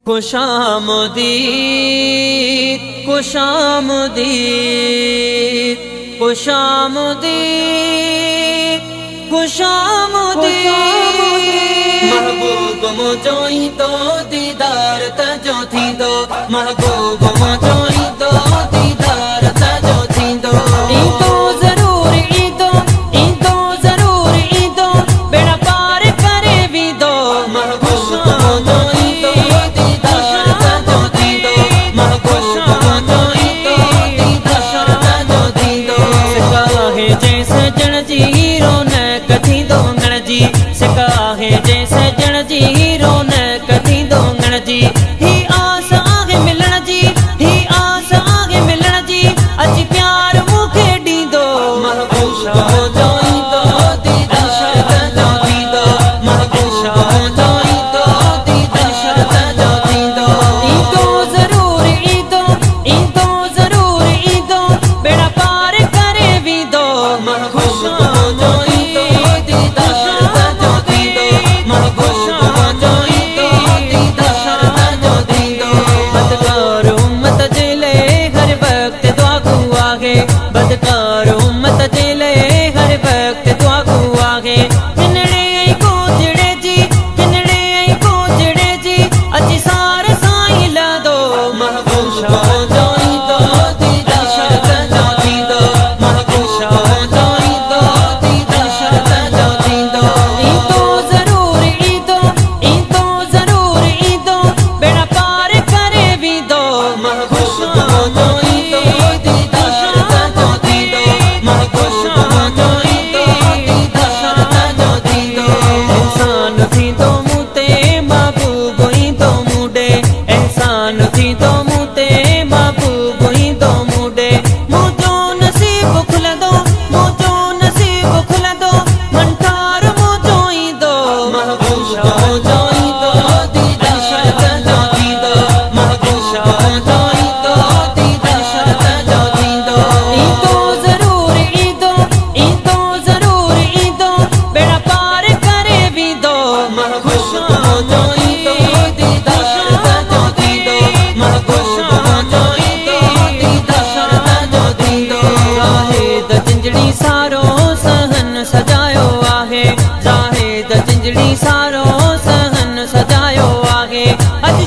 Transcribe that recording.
खुशामदीद खुशामदीद खुशामदीद खुशामदीद महबूब मुझोई तो दीदार तजो थींदो महबूब मुझोई तो दीदार तजो थींदो ईंदो ज़रूर ईंदो ईंदो ज़रूर ईंदो बेड़ा पार करे वींदो महबूब मुझोई तो दीदार तजो थींदो महबूब मुझोई तो दीदार तजो थींदो सिकाहे जैसे जण जी रौनक थींदो गण जी सिकाहे जैसे जण जी रौनक थींदो गण जी ही आस आगे मिलण जी ही आस आगे मिलण जी अची प्यार मूंखे ॾींदो महबूब मुझोई तो दीदार तजो थींदो महबूब मुझोई तो दीदार तजो थींदो ईंदो ज़रूर ईंदो ईंदो ज़रूर ईंदो बेड़ा पार करे वींदो महबूब मुझोई तो दीदार तजो थींदो महबूब मुझोई तो दीदार तजो थींदो बदकार उम्मत जे लाइ हर वक्त दुआ को आहे बदकार उम्मत जे लाइ हर वक्त दुआ को आहे किनड़े ऐं कोजड़े जी किनड़े ऐं कोजड़े जी अची सार साईं लहंदो महबूब मुझोई तो दीदार तजो थींदो महबूब मुझोई तो दीदार तजो थींदो ईंदो ज़रूर ईंदो ईंदो ज़रूर ईंदो बेड़ा पार करे वींदो महबूब मुझोई तो दीदार तजो थींदो महबूब मुझोई तो दीदार तजो थींदो एहसान थींदो मूं ते महबूब ईंदो मूं ॾे एहसान थींदो मूं ते महबूब ईंदो मूं ॾे मुंहिंजो नसीब खुलंदो मुंहिंजो नसीब खुलंदो मंठार मुंहिंजो ईंदो महबूब मुझोई तो दीदार तजो थींदो महबूब मुझोई तो दीदार तजो थींदो ईंदो ज़रूर ईंदो ईंदो ज़रूर ईंदो बेड़ा पार करे वींदो महबूब मुझोई तो दीदार तजो थींदो महबूब मुझोई तो दीदार तजो थींदो ज़ाहिद जिंजड़ी सारो सहन सजायो आहे ज़ाहिद जिंजड़ी सारो सहन सजायो आहे अॼु